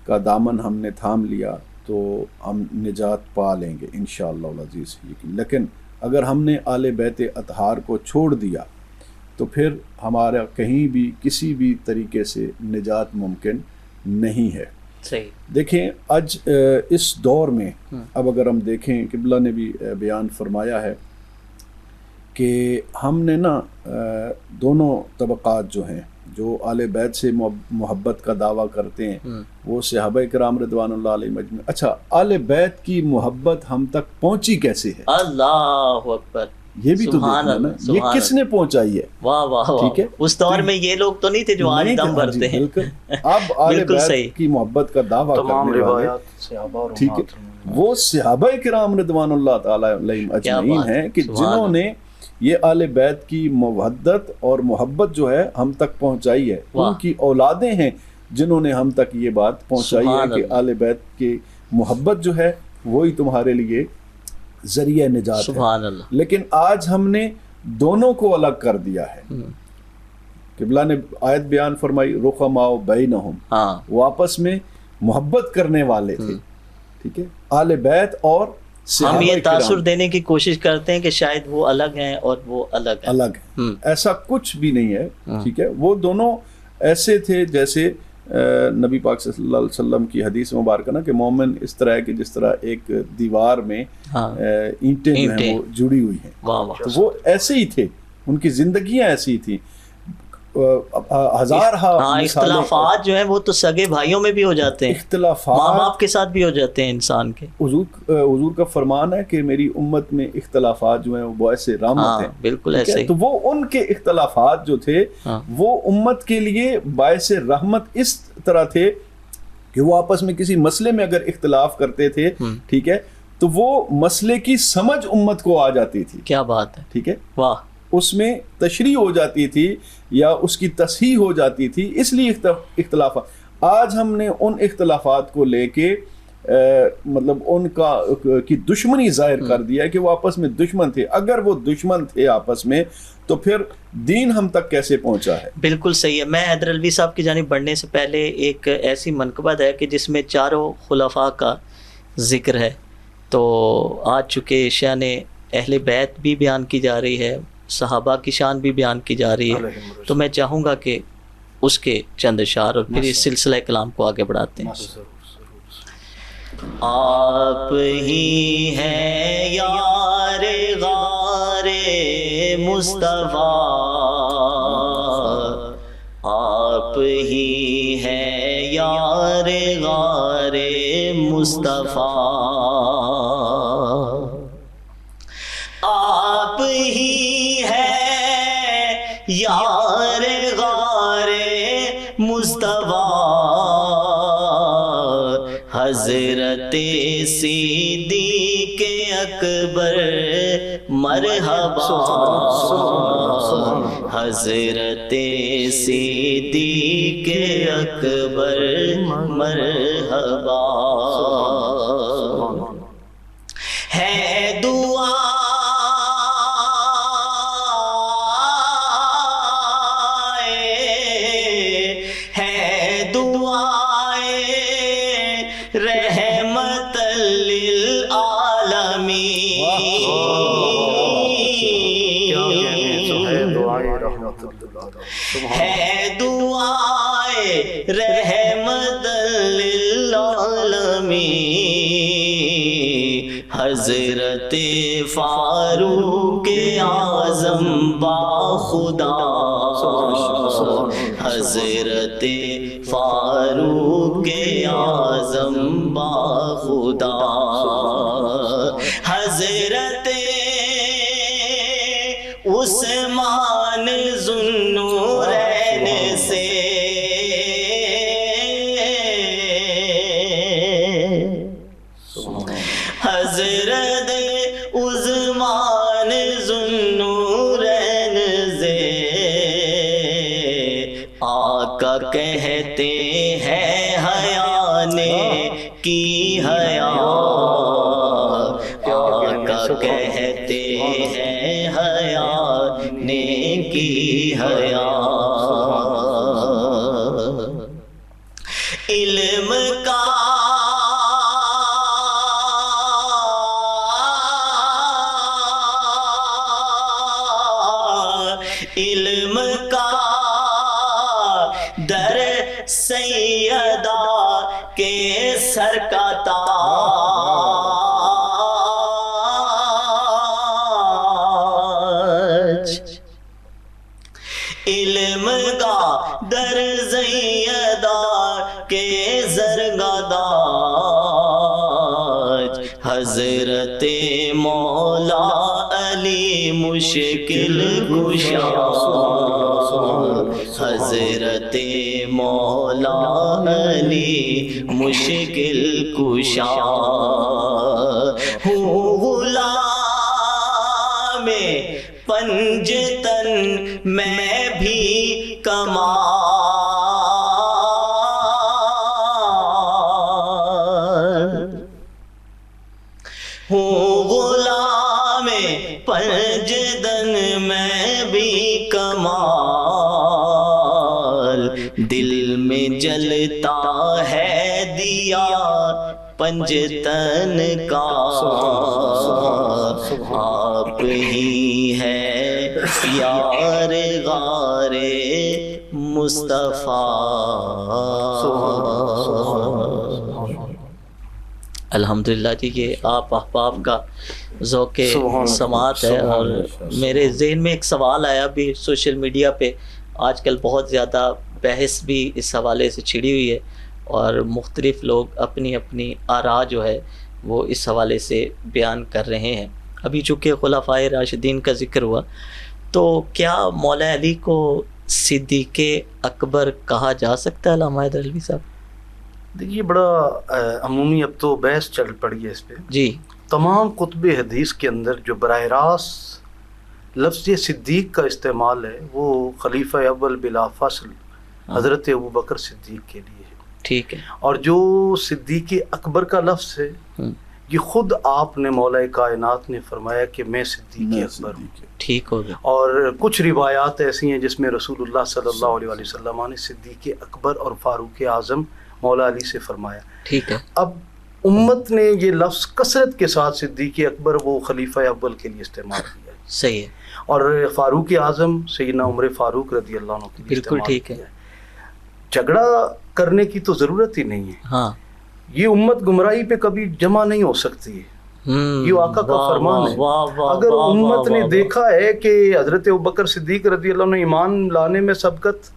کا دامن ہم نے تھام لیا تو ہم نجات پا لیں گے انشاءاللہ العزیز۔ لیکن اگر ہم نے آل بیت اطہار کو چھوڑ دیا تو پھر ہمارا کہیں بھی کسی بھی طریقے سے نجات ممکن نہیں ہے۔ صحیح۔ دیکھیں آج اس دور میں اب اگر ہم دیکھیں، قبلہ نے بھی بیان فرمایا ہے کہ ہم نے نا دونوں طبقات جو ہیں، جو آل بیت سے محبت کا دعویٰ کرتے ہیں وہ صحابہ کرام رضوان اللہ علیہ مجمعین۔ اچھا، آل بیت کی محبت ہم تک پہنچی کیسے ہے؟ اللہ اکبر، یہ بھی تو دیکھنا نا، یہ کس نے پہنچائی ہے؟ واہ واہ، ٹھیک ہے۔ اس دور میں یہ لوگ تو نہیں تھے جو آج دم بھرتے ہیں۔ اب آل بیت کی محبت کا دعویٰ کرنے والے، ٹھیک ہے، وہ صحابہ کرام رضوان اللہ تعالیٰ علیہ اجمعین ہیں کہ جنہوں نے یہ آل بیت کی محبت اور محبت جو ہے ہم تک پہنچائی ہے۔ ان کی اولادیں ہیں جنہوں نے ہم تک یہ بات پہنچائی ہے کہ آل بیت کی محبت جو ہے وہی تمہارے لیے ذریعہ نجات سبحان ہے۔ اللہ۔ لیکن آج ہم نے دونوں کو الگ کر دیا ہے۔ قبلہ نے آیت بیان فرمائی رخماء بینہم، وہ آپس میں محبت کرنے والے تھے، ٹھیک ہے، آل بیت اور ہم یہ تاثر دینے کی کوشش کرتے ہیں کہ شاید وہ الگ ہیں اور وہ الگ ہیں، ایسا کچھ بھی نہیں ہے، ٹھیک ہے۔ وہ دونوں ایسے تھے جیسے نبی پاک صلی اللہ علیہ وسلم کی حدیث مبارکہ نا کہ مومن اس طرح ہے کہ جس طرح ایک دیوار میں اینٹیں جو ہیں وہ جڑی ہوئی ہیں، تو وہ ایسے ہی تھے، ان کی زندگیاں ایسی ہی تھیں۔ اختلافات جو ہیں وہ تو سگے بھائیوں میں بھی ہو جاتے ہیں، اختلافات ماں باپ کے ساتھ بھی ہو جاتے ہیں انسان کے۔ حضور کا فرمان ہے کہ میری امت میں اختلافات جو ہیں وہ باعث رحمت ہیں، بالکل ایسے ہی۔ تو وہ ان کے اختلافات جو تھے وہ امت کے لیے باعث رحمت اس طرح تھے کہ وہ آپس میں کسی مسئلے میں اگر اختلاف کرتے تھے، ٹھیک ہے، تو وہ مسئلے کی سمجھ امت کو آ جاتی تھی۔ کیا بات ہے، ٹھیک ہے، واہ، اس میں تشریح ہو جاتی تھی یا اس کی تصحیح ہو جاتی تھی، اس لیے اختلافات۔ آج ہم نے ان اختلافات کو لے کے مطلب ان کی دشمنی ظاہر کر دیا ہے کہ وہ آپس میں دشمن تھے۔ اگر وہ دشمن تھے آپس میں تو پھر دین ہم تک کیسے پہنچا ہے؟ بالکل صحیح ہے۔ میں حیدر علوی صاحب کی جانب بڑھنے سے پہلے ایک ایسی منقبت ہے کہ جس میں چاروں خلفاء کا ذکر ہے، تو آج چونکہ شان اہل بیت بھی بیان کی جا رہی ہے، صحابہ کی شان بھی بیان کی جا رہی ہے، تو میں چاہوں گا کہ اس کے چند اشعار اور پھر اس سلسلہ کلام کو آگے بڑھاتے ہیں۔ آپ ہی ہیں یار غار مصطفیٰ، آپ ہی ہیں یار غار مصطفیٰ، آپ ہی ہیں یار غار مصطفیٰ، حضرت صدیق اکبر مرحبا، حضرت صدیق اکبر مرحبا، ہے دعا رحمت للعالمین، ہے دعائے رحمت للعالمین حضرت فاروق اعظم با خدا، حضرت فاروق اعظم با خدا، حضرت عثمان ذوالنورین سے حضرت عثمان ذوالنورین سے آقا کہتے ہیں حیا نے کی حیا، آقا کہتے ہیں حیا نے کی حیا، علم کا علم کا در سیدہ کے سر کا تاج، علم کا در سیدہ کے سر کا تاج، حضرت مولا علی مشکل کشا، حضرت مولا علی مشکل کشا، ہوں غلام پنجتن میں بھی کمال، ہوں غلام پنجتن میں بھی کمال، دل میں جلتا ہے دیا پنجتن کا، آپ ہی ہے یار غار مصطفیٰ۔ الحمدللہ جی، یہ آپ احباب کا ذوق سماعت ہے، اور میرے ذہن میں ایک سوال آیا بھی سوشل میڈیا پہ، آج کل بہت زیادہ بحث بھی اس حوالے سے چھڑی ہوئی ہے، اور مختلف لوگ اپنی اپنی آراء جو ہے وہ اس حوالے سے بیان کر رہے ہیں۔ ابھی چونکہ خلفائے راشدین کا ذکر ہوا، تو کیا مولا علی کو صدیق اکبر کہا جا سکتا ہے علامہ حیدر علوی صاحب؟ دیکھیے بڑا عمومی اب تو بحث چل پڑی ہے اس پہ جی۔ تمام کتب حدیث کے اندر جو براہ راست لفظ صدیق کا استعمال ہے وہ خلیفہ اول بلا فصل حضرت ابوبکر صدیق کے لیے ہے، ٹھیک ہے، اور جو صدیق اکبر کا لفظ ہے یہ خود آپ نے مولا کائنات نے فرمایا کہ میں صدیق اکبر ہوں، ٹھیک ہو گیا۔ اور کچھ روایات ایسی ہیں جس میں رسول اللہ صلی اللہ علیہ وسلم نے صدیق اکبر اور فاروق اعظم مولا علی سے فرمایا، ٹھیک ہے۔ اب امت نے یہ لفظ کثرت کے ساتھ صدیق اکبر وہ خلیفہ اول کے لیے استعمال کیا ہے، صحیح ہے، اور فاروق اعظم سیدنا عمر فاروق رضی اللہ عنہ کے لیے بالکل ٹھیک ہے۔ جھگڑا کرنے کی تو ضرورت ہی نہیں ہے، ہاں، یہ امت گمراہی پہ کبھی جمع نہیں ہو سکتی ہے، یہ آقا کا فرمان ہے۔ اگر امت نے دیکھا ہے کہ حضرت ابوبکر صدیق رضی اللہ عنہ ایمان لانے میں سبقت،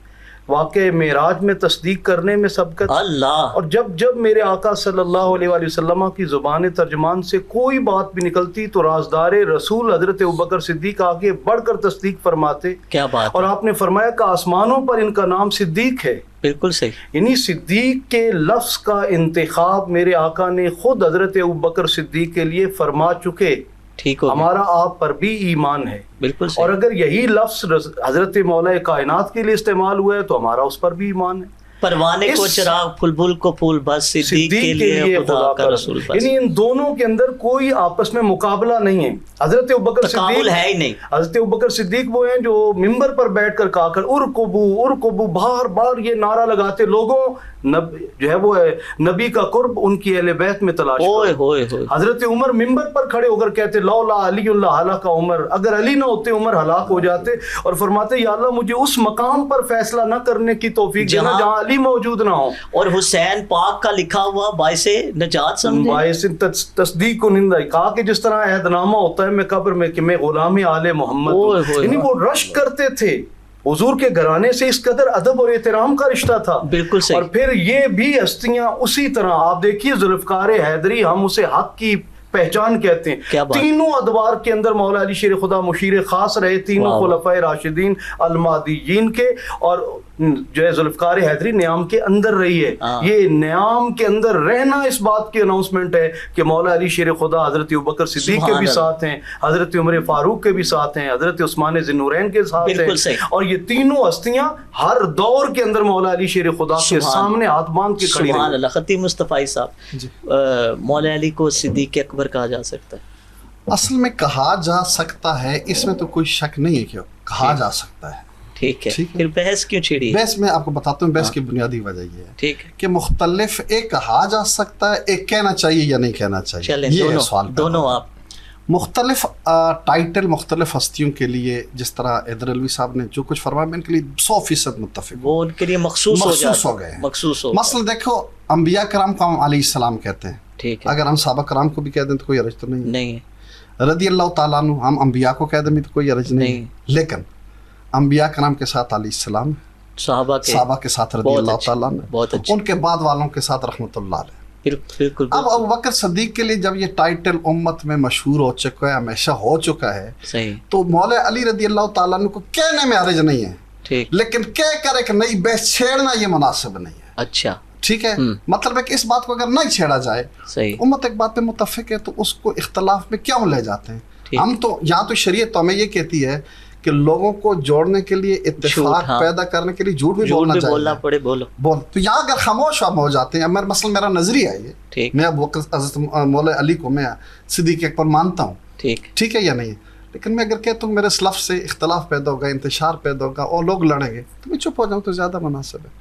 واقع معراج میں تصدیق کرنے میں سبقت، اللہ، اور جب جب میرے آقا صلی اللہ علیہ وآلہ وسلم کی زبان ترجمان سے کوئی بات بھی نکلتی تو رازدار رسول حضرت ابوبکر صدیق آگے بڑھ کر تصدیق فرماتے، کیا بات، اور آپ نے فرمایا کہ آسمانوں پر ان کا نام صدیق ہے، بالکل صحیح، یعنی صدیق کے لفظ کا انتخاب میرے آقا نے خود حضرت ابوبکر صدیق کے لیے فرما چکے، ٹھیک ہو، ہمارا آپ پر بھی ایمان ہے، بالکل صحیح، اور اگر یہی لفظ حضرت مولا کائنات کے لیے استعمال ہوا ہے تو ہمارا اس پر بھی ایمان ہے۔ پروانے کو چراغ پھل پھل کو پھول بس صدیق کے لیے خدا کا رسول بس، یعنی ان دونوں کے اندر کوئی آپس میں مقابلہ نہیں ہے۔ حضرت ابوبکر صدیق ہے ہی نہیں، حضرت ابوبکر صدیق وہ ہیں جو ممبر پر بیٹھ کر کہا کر ارکبو ارکبو، بار بار یہ نعرہ لگاتے، لوگوں جو ہے وہ نبی کا قرب ان کی اہل بیت میں تلاش کرو. حضرت عمر ممبر پر کھڑے ہو کر کہتے لولا علی اللہ ہلاک عمر، اگر علی نہ ہوتے عمر ہلاک ہو جاتے، اور فرماتے یا اللہ مجھے اس مقام پر فیصلہ نہ کرنے کی توفیق دینا جہاں علی موجود نہ ہو. اور حسین پاک کا لکھا ہوا باعث نجات سمجھے، باعث تصدیق کنندہ، کہا کہ جس طرح عہد نامہ ہوتا ہے میں قبر میں کہ میں غلام آل محمد ہوں. یعنی وہ رشک کرتے تھے. حضور کے گھرانے سے اس قدر ادب اور احترام کا رشتہ تھا. بالکل صحیح. اور پھر یہ بھی ہستیاں اسی طرح آپ دیکھیے ذوالفقار حیدری، ہم اسے حق کی پہچان کہتے ہیں. تینوں ادوار کے اندر مولا علی شیر خدا مشیر خاص رہے، تینوں خلفائے راشدین المہدیین کے، اور جو ہے ذوالفقار حیدری نیام کے اندر رہی ہے. یہ نیام کے اندر رہنا اس بات کی اناؤنسمنٹ ہے کہ مولا علی شیر خدا حضرت ابوبکر صدیق کے بھی ساتھ ہیں، حضرت عمر فاروق کے بھی ساتھ ہیں، حضرت عثمان ذی النورین کے ساتھ ہیں. اور یہ تینوں ہستیاں ہر دور کے اندر مولا علی شیر خدا کے سامنے ہاتھ باندھ کے کھڑی سبحان اللہ. خطیب مصطفی صاحب، مولا علی کو صدیق اکبر کہا جا سکتا ہے؟ اصل میں کہا جا سکتا ہے، اس میں تو کوئی شک نہیں ہے کہ کہا جا سکتا ہے. ٹھیک ہے، پھر بحث کیوں چھڑی؟ بحث میں آپ کو بتاتا ہوں، بحث کی بنیادی وجہ یہ ہے ٹھیک ہے کہ مختلف ایک کہا جا سکتا ہے، ایک کہنا چاہیے یا نہیں کہنا چاہیے. چلیں دونوں آپ مختلف ٹائٹل مختلف ہستیوں کے لیے، جس طرح حیدر علوی صاحب نے جو کچھ فرمایا میں ان کے لیے 100% متفق، وہ ان کے لیے مخصوص ہو گئے. مثلا دیکھو انبیاء کرام کو ہم علیہ السلام کہتے ہیں، ٹھیک ہے. اگر ہم صحابہ کرام کو بھی کہہ دیں تو کوئی حرج تو نہیں ہے. رضی اللہ تعالیٰ عنہ ہم انبیاء کو کہہ دیں تو کوئی حرج نہیں. لیکن انبیاء کرام کے ساتھ علیہ السلام، صحابہ کے ساتھ رضی اللہ تعالیٰ عنہ، ان کے بعد والوں کے ساتھ رحمت اللہ علیہ. اب ابوبکر صدیق کے لیے جب یہ ٹائٹل امت میں مشہور ہو چکا ہے، ہمیشہ ہو چکا ہے، تو مولا علی رضی اللہ تعالیٰ عنہ کو کہنے میں حرج نہیں ہے، لیکن کہہ کر ایک نئی بحث چھیڑنا یہ مناسب نہیں ہے. اچھا ٹھیک ہے، مطلب ہے کہ اس بات کو اگر نہیں چھیڑا جائے، امت ایک بات پہ متفق ہے تو اس کو اختلاف میں کیوں لے جاتے ہیں؟ ہم تو یہاں تو شریعت تو ہمیں یہ کہتی ہے کہ لوگوں کو جوڑنے کے لیے، اتفاق پیدا کرنے کے لیے جھوٹ بھی بولنا چاہیے. بول تو یہاں اگر خاموش ہو جاتے ہیں، مثلا میرا نظریہ ہے یہ، میں اب حضرت مولا علی کو میں صدیق اکبر مانتا ہوں، ٹھیک ہے یا نہیں، لیکن میں اگر کہتا ہوں میرے اس لفظ سے اختلاف پیدا ہوگا، انتشار پیدا ہوگا اور لوگ لڑیں گے تو میں چپ ہو جاؤں تو زیادہ مناسب ہے.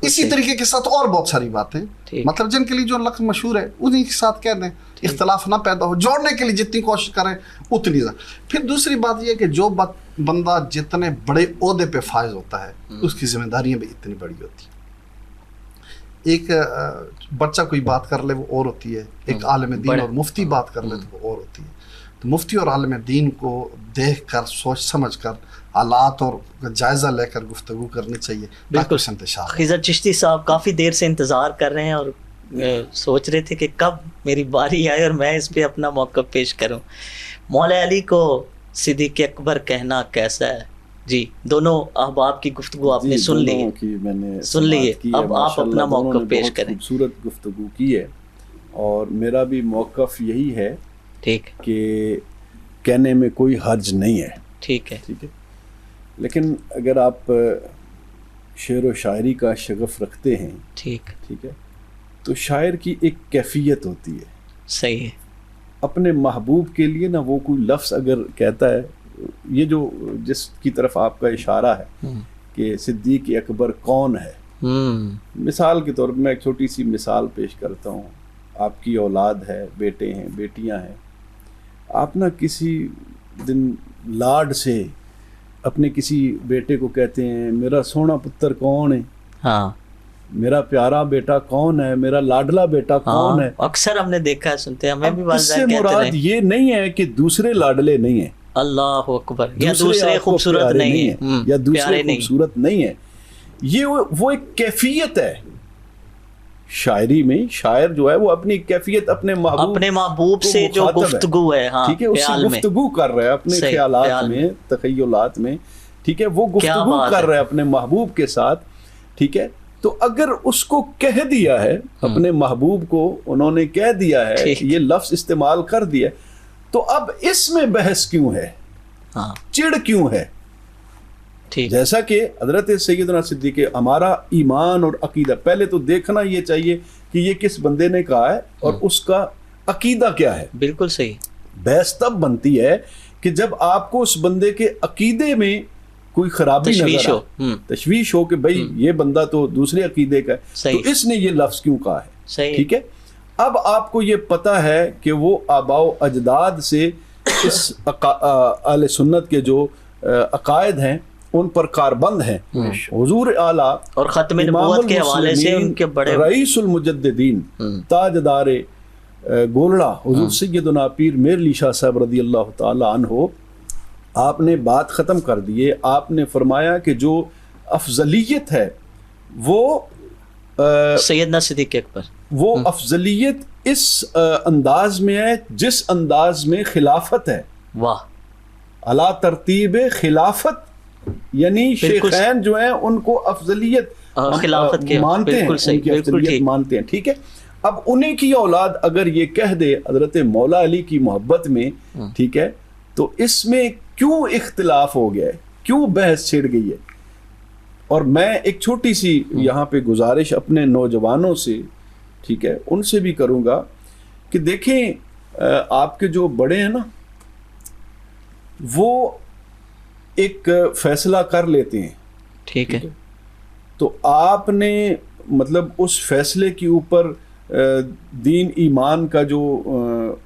اسی طریقے کے ساتھ اور بہت ساری باتیں، مطلب جن کے لیے جو لفظ مشہور ہے انہیں کے ساتھ کہہ دیں، اختلاف نہ پیدا ہو. جوڑنے کے لیے جتنی کوشش کریں اتنی زیادہ. پھر دوسری بات یہ کہ جو بندہ جتنے بڑے عہدے پہ فائز ہوتا ہے اس کی ذمہ داریاں بھی اتنی بڑی ہوتی ہیں. ایک بچہ کوئی بات کر لے وہ اور ہوتی ہے، ایک عالم دین اور مفتی بات کر لے تو وہ اور ہوتی ہے. تو مفتی اور عالم دین کو دیکھ کر، سوچ سمجھ کر، حالات اور جائزہ لے کر گفتگو کرنی چاہیے. بالکل انتشار. خضر چشتی صاحب کافی دیر سے انتظار کر رہے ہیں اور سوچ رہے تھے کہ کب میری باری آئے اور میں اس پہ اپنا موقف پیش کروں. مولا علی کو صدیق اکبر کہنا کیسا ہے؟ جی دونوں احباب کی گفتگو آپ نے سن لی ہے، اب آپ اپنا موقف پیش کریں. خوبصورت گفتگو کی ہے اور میرا بھی موقف یہی ہے ٹھیک کہ کہنے میں کوئی حرج نہیں ہے. ٹھیک ہے. لیکن اگر آپ شعر و شاعری کا شغف رکھتے ہیں، ٹھیک ہے، تو شاعر کی ایک کیفیت ہوتی ہے. صحیح ہے. اپنے محبوب کے لیے نا وہ کوئی لفظ اگر کہتا ہے، یہ جو جس کی طرف آپ کا اشارہ ہے کہ صدیق اکبر کون ہے، مثال کے طور پر میں ایک چھوٹی سی مثال پیش کرتا ہوں. آپ کی اولاد ہے، بیٹے ہیں، بیٹیاں ہیں، آپ نا کسی دن لاڈ سے اپنے کسی بیٹے کو کہتے ہیں میرا سونا پتر کون ہے، ہاں میرا پیارا بیٹا کون ہے، میرا لاڈلا بیٹا کون ہے. اکثر ہم نے دیکھا ہے، سنتے ہیں، ہمیں بھی اس سے مراد یہ نہیں ہے کہ دوسرے لاڈلے نہیں ہیں، اللہ اکبر، یا دوسرے خوبصورت نہیں ہیں یا دوسرے خوبصورت نہیں ہیں. یہ وہ ایک کیفیت ہے شاعری میں. شاعر جو ہے وہ اپنی کیفیت اپنے محبوب سے جو گفتگو ہے، ٹھیک ہے، اس سے گفتگو کر رہا ہے اپنے خیالات میں، تخیلات میں، ٹھیک ہے، وہ گفتگو کر رہا ہے اپنے محبوب کے ساتھ. ٹھیک ہے، تو اگر اس کو کہہ دیا ہے، اپنے محبوب کو انہوں نے کہہ دیا ہے، یہ لفظ استعمال کر دیا، تو اب اس میں بحث کیوں ہے، چڑ کیوں ہے؟ جیسا کہ حضرت سیدنا صدیق، ہمارا ایمان اور عقیدہ پہلے تو دیکھنا یہ چاہیے کہ یہ کس بندے نے کہا ہے اور اس کا عقیدہ کیا ہے. بالکل صحیح. بحث تب بنتی ہے کہ جب آپ کو اس بندے کے عقیدے میں کوئی خرابی نظر آئے، تشویش ہو کہ بھئی یہ بندہ تو دوسرے عقیدے کا ہے، تو اس نے یہ لفظ کیوں کہا ہے، ٹھیک ہے. اب آپ کو یہ پتہ ہے کہ وہ آباء و اجداد سے اس اہل سنت کے جو عقائد ہیں ان پر کاربند ہیں. حضور اعلیٰ اور ختم نبوت کے حوالے سے ان کے بڑے رئیس المجددین تاجدار گولڑا حضور سیدنا پیر میر علی شاہ صاحب رضی اللہ تعالی عنہ، آپ نے بات ختم کر دیے. آپ نے فرمایا کہ جو افضلیت ہے وہ سیدنا صدیق اکبر، وہ افضلیت اس انداز میں ہے جس انداز میں خلافت ہے. واہ، علا ترتیب خلافت، یعنی شیخین جو ہیں ان کو افضلیت خلافت کے مانتے ہیں، ان کی افضلیت مانتے ہیں، ٹھیک ہے. اب انہیں کی اولاد اگر یہ کہہ دے حضرت مولا علی کی محبت میں، ٹھیک ہے، تو اس میں کیوں اختلاف ہو گیا ہے، کیوں بحث چھڑ گئی ہے. اور میں ایک چھوٹی سی یہاں پہ گزارش اپنے نوجوانوں سے، ٹھیک ہے، ان سے بھی کروں گا کہ دیکھیں آپ کے جو بڑے ہیں نا وہ ایک فیصلہ کر لیتے ہیں، ٹھیک ہے، تو آپ نے مطلب اس فیصلے کے اوپر دین ایمان کا جو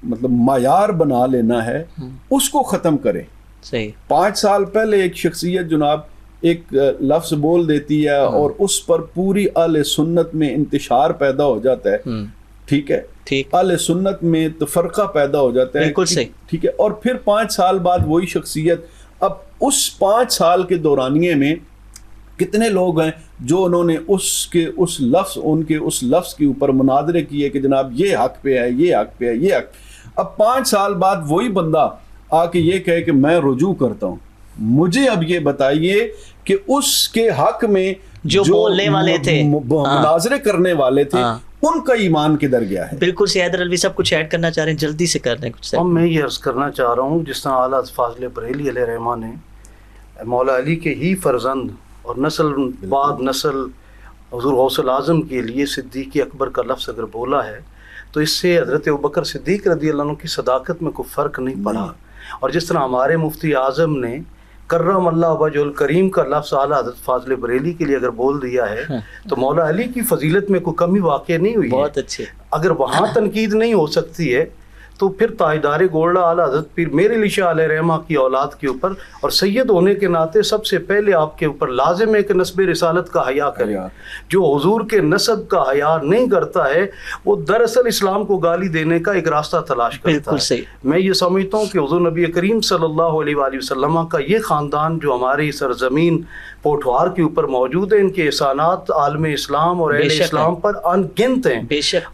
مطلب معیار بنا لینا ہے اس کو ختم کریں. صحیح. 5 سال پہلے ایک شخصیت جناب ایک لفظ بول دیتی ہے اور اس پر پوری اہل سنت میں انتشار پیدا ہو جاتا ہے، ٹھیک ہے، اہل سنت میں تفرقہ پیدا ہو جاتا ہے، بالکل صحیح، ٹھیک ہے. اور پھر 5 سال بعد وہی شخصیت، اب اس 5 سال کے دورانیے میں کتنے لوگ ہیں جو انہوں نے ان کے اس لفظ کے اوپر مناظرے کیے کہ جناب یہ حق پہ ہے، یہ حق پہ ہے، یہ حق. اب 5 سال بعد وہی بندہ آ کے یہ کہے کہ میں رجوع کرتا ہوں. مجھے اب یہ بتائیے کہ اس کے حق میں جو بولنے والے تھے، مناظرے کرنے والے تھے، ان کا ایمان کدھر گیا ہے؟ بالکل سی. حیدر علوی صاحب کچھ ایڈ کرنا چاہ رہے ہیں، جلدی سے کر دیں کچھ. اب میں یہ عرض کرنا چاہ رہا ہوں جس طرح اعلیٰ فاضل بریلی علیہ رحمہ نے مولا علی کے ہی فرزند اور نسل بعد نسل حضور غوث الاعظم کے لیے صدیق اکبر کا لفظ اگر بولا ہے تو اس سے حضرت ابوبکر صدیق رضی اللہ عنہ کی صداقت میں کوئی فرق نہیں پڑا. اور جس طرح ہمارے مفتی اعظم نے کرم اللہ وجہ الکریم کا لفظ اعلیٰ حضرت فاضل بریلی کے لیے اگر بول دیا ہے تو مولا علی کی فضیلت میں کوئی کمی واقع نہیں ہوئی. بہت اچھے. اگر وہاں تنقید نہیں ہو سکتی ہے تو پھر تاجدار گولڑا اعلیٰ حضرت پیر میر علی شاہ علیہ رحمہ کی اولاد کے اوپر اور سید ہونے کے ناطے سب سے پہلے آپ کے اوپر لازم ہے کہ نسب رسالت کا حیا کرے. جو حضور کے نسب کا حیا نہیں کرتا ہے وہ دراصل اسلام کو گالی دینے کا ایک راستہ تلاش کرتا ہے. میں یہ سمجھتا ہوں کہ حضور نبی کریم صلی اللہ علیہ وآلہ وسلم کا یہ خاندان جو ہماری سرزمین پوٹھوار کے اوپر موجود ہے، ان کے احسانات عالم اسلام اور اہل اسلام پر ان گنت ہیں.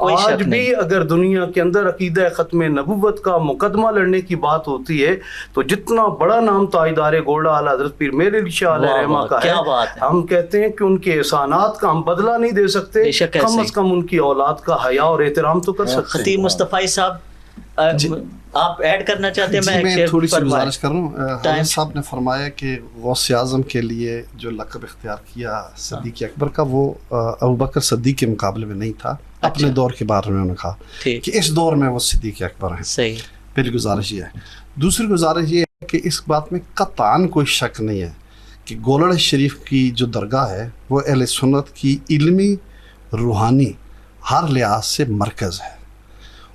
آج بھی اگر دنیا کے اندر عقیدہ ختم نبوت کا مقدمہ لڑنے کی بات ہوتی ہے تو جتنا بڑا نام تاجدار گولڑا اعلیٰ حضرت پیر میر علی شاہ علیہ رحمہ کا ہے، ہم کہتے ہیں کہ ان کے احسانات کا ہم بدلہ نہیں دے سکتے، کم از کم ان کی اولاد کا حیا اور احترام تو کر سکتے ہیں. خطیب مصطفی صاحب آپ ایڈ کرنا چاہتے ہیں؟ میں تھوڑی سی گزارش کر رہا ہوں. حضرت صاحب نے فرمایا کہ غوث اعظم کے لیے جو لقب اختیار کیا صدیق اکبر کا وہ ابوبکر صدیق کے مقابلے میں نہیں تھا. اپنے دور کے بارے میں انہوں نے کہا کہ اس دور میں وہ صدیق اکبر ہیں. صحیح. پہلی گزارش یہ ہے. دوسری گزارش یہ ہے کہ اس بات میں قطعاً کوئی شک نہیں ہے کہ گولڑا شریف کی جو درگاہ ہے وہ اہل سنت کی علمی روحانی ہر لحاظ سے مرکز ہے.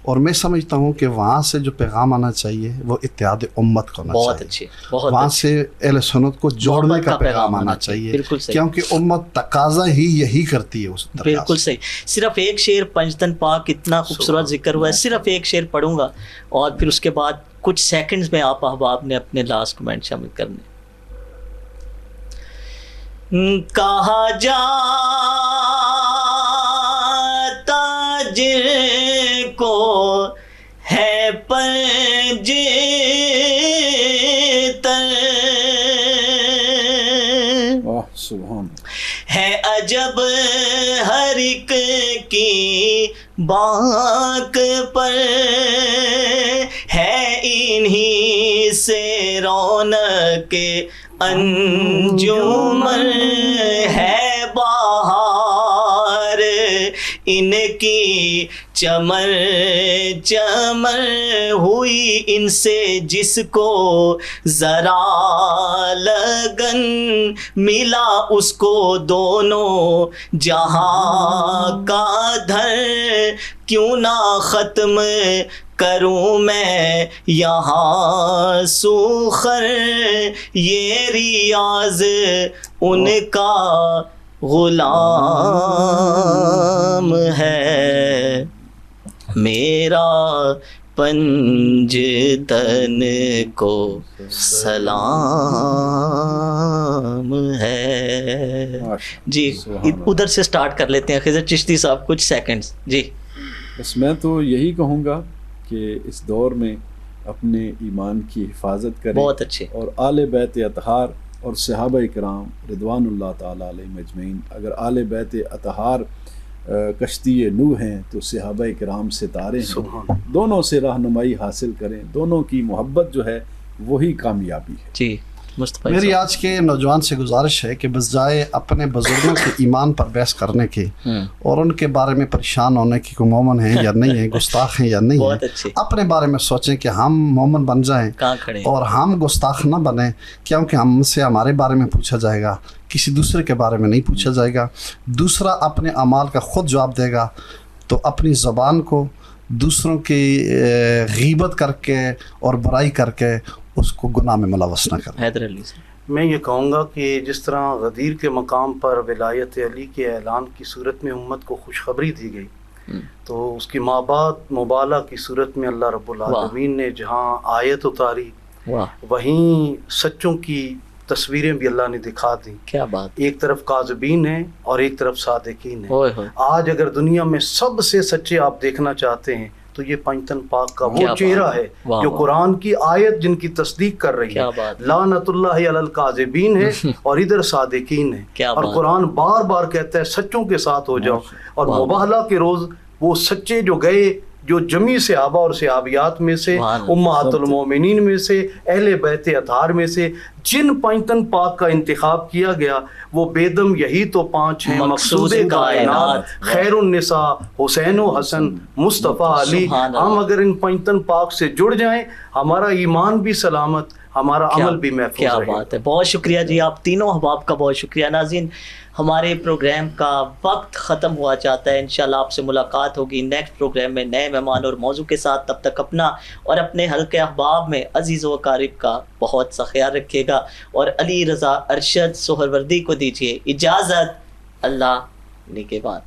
اور میں سمجھتا ہوں کہ وہاں سے جو پیغام آنا چاہیے وہ اتحاد امت کو آنا چاہیے. وہاں سے اہل سنت کو جوڑنے کا پیغام آنا چاہیے، کیونکہ امت تقاضا ہی یہی کرتی ہے اس درجے. بالکل صحیح. صرف ایک شعر پنجتن پاک اتنا خوبصورت ذکر ہوا ہے، صرف ایک شعر پڑھوں گا اور پھر اس کے بعد کچھ سیکنڈز میں آپ احباب نے اپنے لاسٹ کمنٹ شامل کرنے. کہا جاتا جن کو ہے پنج تر ہے عجب ہر ایک کی باک پر ہے انہی سے رونق انجمن ہے بہار ان کی چمر چمر ہوئی ان سے جس کو ذرا لگن ملا اس کو دونوں جہاں کا دھر کیوں نہ ختم کروں میں یہاں سوخر یہ ریاض ان کا غلام ہے میرا پنج تن کو سلام ہے. جی ادھر سے سٹارٹ کر لیتے ہیں خضر چشتی صاحب, کچھ سیکنڈز. جی بس میں تو یہی کہوں گا کہ اس دور میں اپنے ایمان کی حفاظت کریں. بہت اچھے. اور آل بیت اطہار اور صحابہ کرام رضوان اللہ تعالیٰ علیہ مجمعین, اگر آل بیت اطہار کشتی نوح ہیں تو صحابہ کرام ستارے ہیں, دونوں سے رہنمائی حاصل کریں, دونوں کی محبت جو ہے وہی کامیابی ہے. جی میری آج کے نوجوان سے گزارش ہے کہ بجائے اپنے بزرگوں کے ایمان پر بحث کرنے کی اور ان کے بارے میں پریشان ہونے کی کوئی مومن ہیں یا نہیں ہیں, گستاخ ہیں یا نہیں ہیں, اپنے بارے میں سوچیں کہ ہم مومن بن جائیں اور ہم گستاخ نہ بنیں, کیونکہ ہم سے ہمارے بارے میں پوچھا جائے گا, کسی دوسرے کے بارے میں نہیں پوچھا جائے گا. دوسرا اپنے اعمال کا خود جواب دے گا. تو اپنی زبان کو دوسروں کی غیبت کر کے اور برائی کر کے اس کو گناہ میں ملوث نہ کریں. حیدر علی سے میں یہ کہوں گا کہ جس طرح غدیر کے مقام پر ولایت علی کے اعلان کی صورت میں امت کو خوشخبری دی گئی, تو اس کی مابعد مبالغہ کی صورت میں اللہ رب العالمین نے جہاں آیت اتاری وہیں سچوں کی تصویریں بھی اللہ نے دکھا دی. کیا بات. ایک طرف کاذبین ہیں اور ایک طرف صادقین ہیں. آج اگر دنیا میں سب سے سچے آپ دیکھنا چاہتے ہیں تو یہ پنجتن پاک کا وہ چہرہ ہے جو قرآن کی آیت جن کی تصدیق کر رہی ہے. لعنت اللہ علی الکاذبین ہے اور ادھر صادقین ہے. اور قرآن بار بار کہتا ہے سچوں کے ساتھ ہو جاؤ. اور مباہلہ کے روز وہ سچے جو گئے, جو جمی صحابہ اور صحابیات میں سے, امہات المومنین میں سے, اہل بیت اطہار میں سے, جن پنجتن پاک کا انتخاب کیا گیا وہ بیدم یہی تو 5 ہیں مقصود کائنات, خیر النساء حسین و حسن مصطفیٰ علی. ہم اگر ان پنجتن پاک سے جڑ جائیں ہمارا ایمان بھی سلامت, ہمارا عمل بھی محفوظ رہے. کیا بات ہے, بہت شکریہ جی, آپ تینوں احباب کا بہت شکریہ. ناظرین ہمارے پروگرام کا وقت ختم ہوا چاہتا ہے. انشاءاللہ آپ سے ملاقات ہوگی نیکسٹ پروگرام میں نئے مہمان اور موضوع کے ساتھ. تب تک اپنا اور اپنے حلقے احباب میں عزیز و اقارب کا بہت سا خیال رکھیے گا, اور علی رضا ارشد سہروردی کو دیجیے اجازت. اللہ نگہبان.